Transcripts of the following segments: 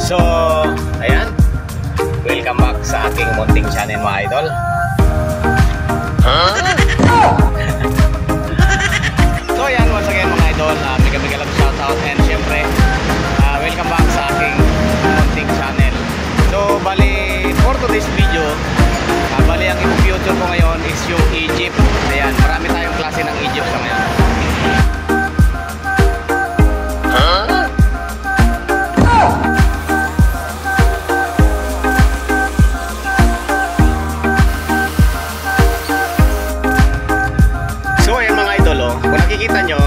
So, ayan. Welcome back sa aking munting channel, mga idol. So, ayan, once again, mga idol, mega love shoutout, and syempre, welcome back sa aking munting channel. So, bali, for today's video, bali, ang i-future ko ngayon is yung Egypt. Ayan, marami tayong klase ng Egypt sa ngayon. Nakikita nyo,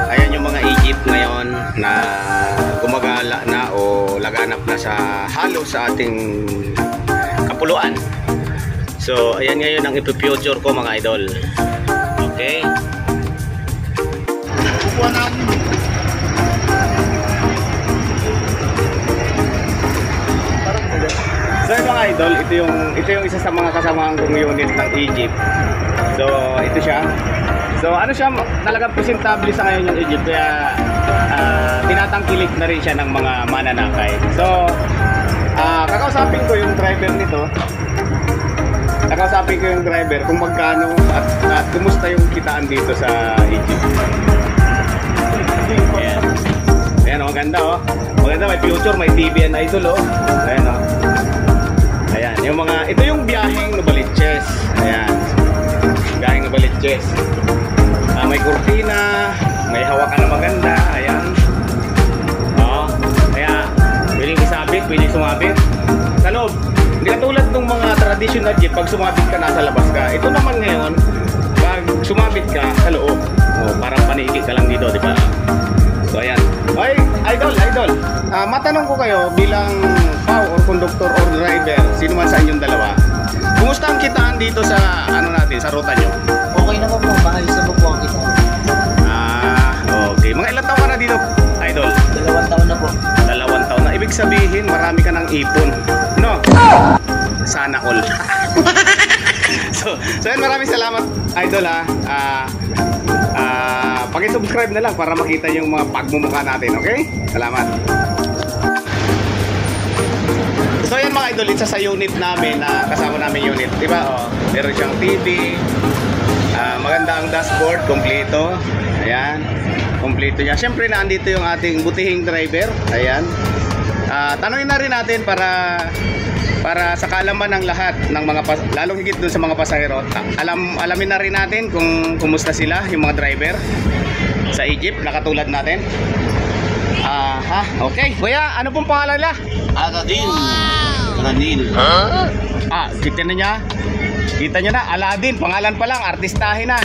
ayan yung mga Egypt ngayon na gumagala na o laganap na sa halo sa ating kapuluan. So ayan ngayon ang ipifuture ko, mga idol. Okay. So mga idol, ito yung isa sa mga kasamaang kong unit ng Egypt. So ito siya. So ano siya, talagang presentable sa ngayon yung Egypt, kaya tinatangkilik na rin siya ng mga mananakay. So kakausapin ko yung driver nito. Kakausapin ko yung driver kung magkano at kumusta yung kitaan dito sa Egypt. Ayan. Ayan, oh, maganda oh. Maganda, may future, may TV and idol oh. Ayan oh. Ayan, yung mga, ito yung biyaheng Novaliches. Ayan. Biyaheng Novaliches. May kurtina, may hawakan na maganda, ayan. Oo, kaya pwedeng isabit, pwedeng sumabit sa loob. Hindi katulad ng mga traditional jeep, pag sumabit ka nasa labas ka. Ito naman ngayon, pag sumabit ka sa loob, parang paniki ka lang dito, di ba? So ayan. Ay, idol, matanong ko kayo bilang pau or conductor or driver, sino man sa inyong dalawa, kumusta ang kitaan dito sa ano natin, sa ruta nyo? Okay naman po, maayos na po ang kita. Okay. Mga ilang taon ka na dito, idol? 2 taon na po. 2 taon na. Ibig sabihin, marami ka ng ipon. No? Sana all. So yan, maraming salamat, idol ha. Paki-subscribe na lang para makita yung mga pagmumukha natin, okay? Salamat. So yan mga idol, isa sa unit namin na kasama namin unit, di ba? Oh, meron siyang TV. Maganda ang dashboard, kompleto. Ayan, kompleto niya. Siyempre naandito yung ating butihing driver. Ayan. Tanungin na rin natin para sa kaalaman ng lahat ng mga lalong higit dun sa mga pasahero. Alamin na rin natin kung kumusta sila, yung mga driver sa Egypt na katulad natin. Okay. Kuya, ano pong pangalan nila? Aladdin. Aladdin. Kita na niya. Kita nyo na, Aladdin, pangalan pa lang, artistahin na.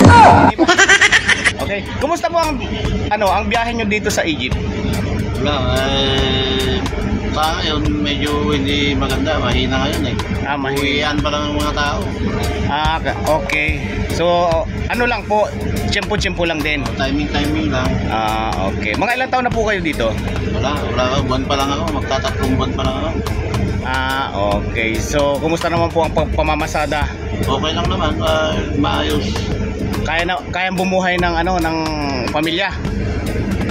Okay. Kumusta po ang biyahe nyo dito sa Egypt? Wala, sa ngayon medyo hindi maganda, mahina ngayon eh. Mahina. Uwian pa lang ng mga tao. Okay. So, ano lang po, tiyempo-tiyempo lang din. Timing lang. Okay. Mga ilang taon na po kayo dito? Wala, buwan pa lang ako, magtatatlong buwan pa lang ako. Okay. So, kumusta naman po ang pamamasada? Okay lang naman, maayos. Kayang bumuhay ng ng pamilya?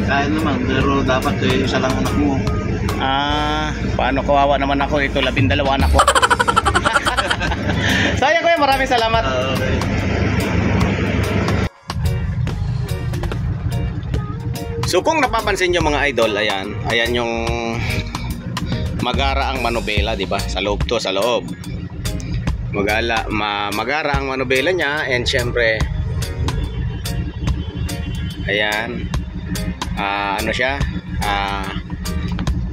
Kaya naman, pero dapat isa lang anak mo. Paano, kawawa naman ako, ito 12 anak ko. Sayang kuya, maraming salamat. Okay. So kung napapansin nyo mga idol, ayan yung Magara ang Manobela, di ba? Sa loob to, sa loob. Magara ang Manobela niya, and syempre ayan, ano siya,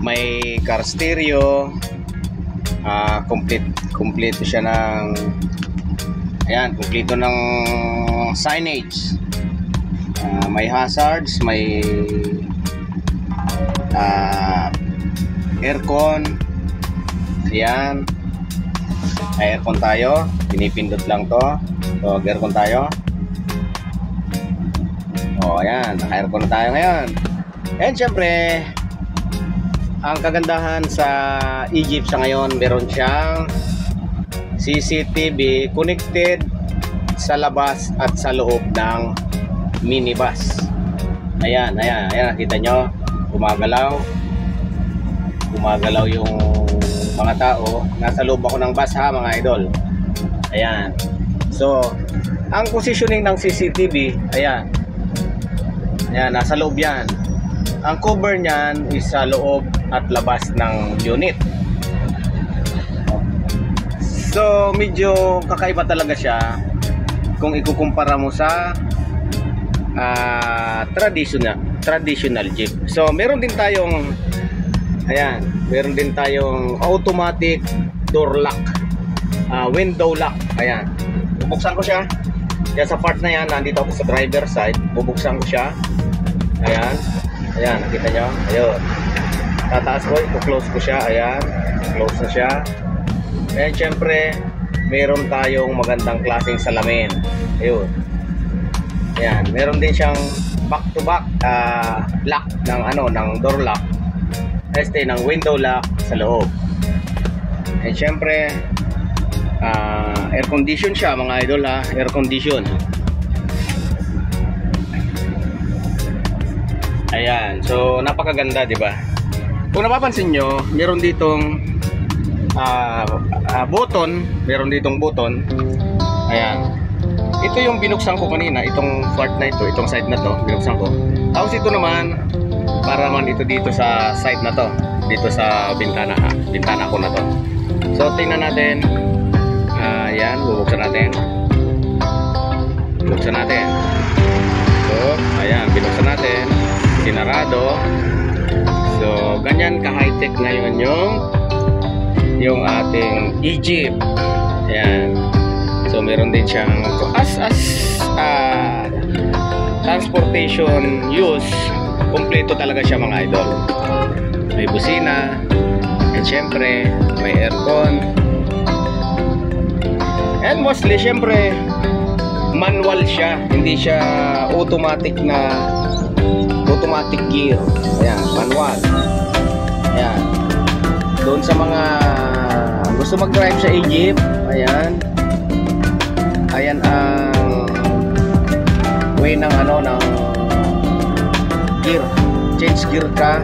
may car stereo, complete siya ng, ayan, kompleto ng signage, may hazards, may aircon, Ayan. Aircon tayo. Pinipindot lang to. So, aircon tayo. O, ayan. Naka-aircon na tayo ngayon. And syempre, ang kagandahan sa Egypt sa ngayon, meron siyang CCTV connected sa labas at sa loob ng minibus. Ayan, ayan, ayan, nakita nyo, gumagalaw yung mga tao. Nasa loob ako ng bus ha, mga idol. Ayan. So, ang positioning ng CCTV, ayan. Ayan, nasa loob yan. Ang cover niyan is sa loob at labas ng unit. So, medyo kakaiba talaga siya kung ikukumpara mo sa traditional jeep. So, meron din tayong ayan, meron din tayong automatic door lock, window lock. Ayan. Bubuksan ko siya. Yan sa part na yan, nandito ako sa driver side. Bubuksan ko siya. Ayan. Ayan, nakita nyo? Ayun. Tataas ko, i-close ko siya. Ayan. Close na siya. And syempre, meron tayong magandang klaseng salamin. Ayun. Ayan, meron din siyang back-to-back lock ng ng door lock. Ng window lock sa loob. And syempre, air condition siya, mga idol ha. Air condition. Ayan, so napakaganda, di ba? Kung napapansin nyo, meron ditong button, meron ditong button. Ayan. Ito yung binuksan ko kanina, itong part na ito, itong side na to, binuksan ko. Tapos ito naman, para naman ito dito sa side na to, dito sa bintana ha. Bintana ko na to. So tingnan natin. Ayan, bubuksan natin. Buksan natin. So, ayan, binuksan natin. Sinarado. So, ganyan ka-high-tech ngayon yung ating Egypt. Ayan. So, meron din siyang as transportation use, kompleto talaga siya, mga idol. May busina, and syempre, may aircon. And mostly, syempre, manual siya. Hindi siya automatic gear. Ayan, manual. Ayan. Doon sa mga gusto mag-drive sa Egypt, ayan. Ayan ang way ng ng gear. Change gear ka.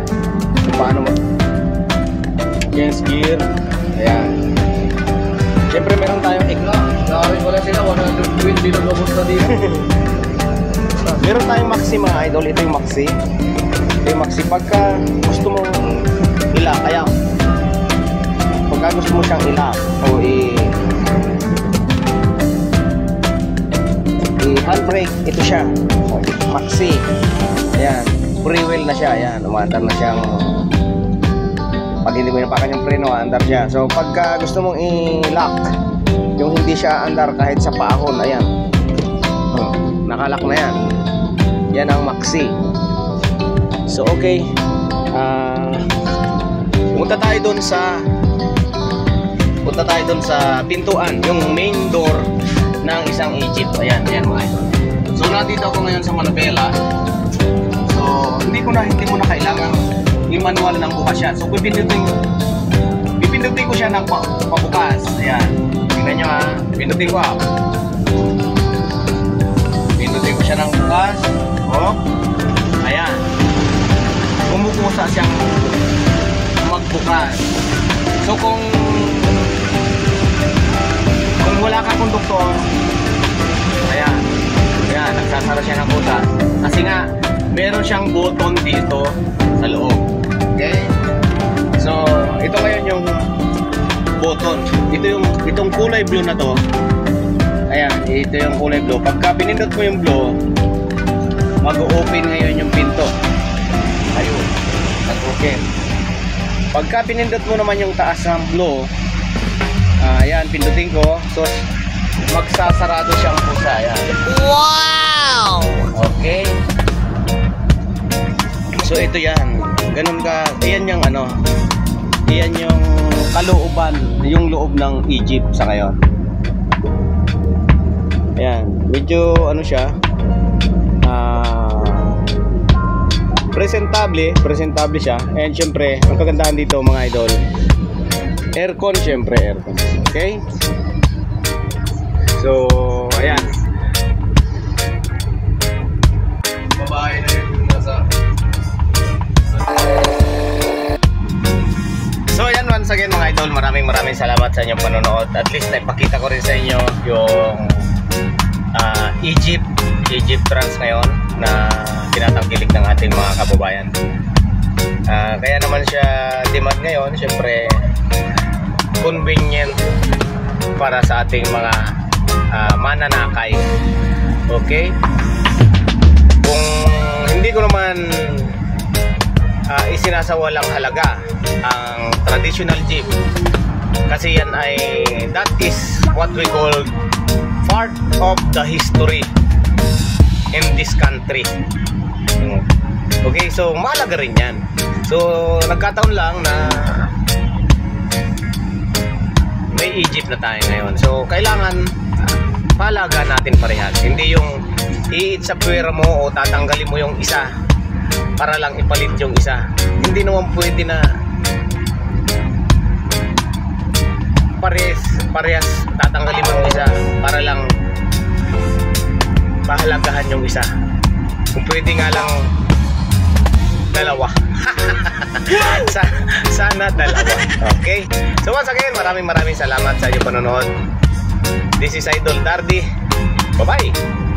Kung paano change gear. Ayan. Siyempre meron tayong Gawin ko lang sila, 120 na lubos na dito. meron tayong maxi, mga idol. Ito yung maxi. Ito yung maxi. Pagka gusto mong ilak, ayan. Pagka gusto mo siyang ilak o handbrake, ito siya. Maxi. Ayan. Free wheel na siya. Ayan. Umaandar na siyang, pag hindi mo napakan yung preno, andar siya. So pagka gusto mong i-lock, yung hindi siya andar kahit sa paahon, ayan. Nakalock na yan. Yan ang maxi. So okay. Punta tayo doon sa pintuan, yung main door ng isang Egypt. Ayan, ayan, mga idol. So nandito ako ngayon sa Manabela. So hindi mo na kailangan i-manual ng bukas siya. So pipindutin ko siya ng pabukas. Ayan. Tingnan nyo ha. Pindutin ko ha. Pindutin ko siya ng bukas. Oh. Ayan. Kumukusa siyang magbukas. So kung wala kang konduktor, ayan. Ayan, nagsasara siya ng bukas. Kasi nga, meron siyang button dito sa loob. Okay? So, ito ngayon yung button. Itong kulay blue na to. Ayan, ito yung kulay blue. Pagka pinindot mo yung blue, mag-open ngayon yung pinto. Ayun, nag-open. Pagka pinindot mo naman yung taas ng blue, ayan, pindutin ko. So, magsasarado siyang pusa. Ayan. Wow! Okay. So ito yan. Ganun ka. Yan Iyan yung kalooban, yung loob ng Egypt sa ngayon. Ayan, medyo ano siya, presentable siya. And syempre, ang kagandahan dito mga idol, aircon, syempre aircon. Okay? So, ayan. Babae na yung nasa. So, ayan, once again mga idol, maraming salamat sa inyong panonood. At least naipakita ko rin sa inyo yung Egypt trans ngayon na tinatangkilik ng ating mga kababayan. Kaya naman siya demand ngayon, syempre convenient para sa ating mga mananakay. Okay? Kung hindi ko naman isinasawalang halaga ang traditional jeep, kasi yan ay, that is what we call part of the history in this country. Okay, so mahalaga rin yan. So nagkataon lang na may Egypt na tayo ngayon. So kailangan palaga natin parehas. Hindi yung iit sa puwera mo o tatanggalin mo yung isa para lang ipalit yung isa. Hindi naman pwede na parehas tatanggalin mo yung isa para lang pahalagahan yung isa. Kung pwede nga lang dalawa. Sana dalawa. Okay? So once again, maraming salamat sa inyong panonood. This is Idol Dardy. Bye-bye!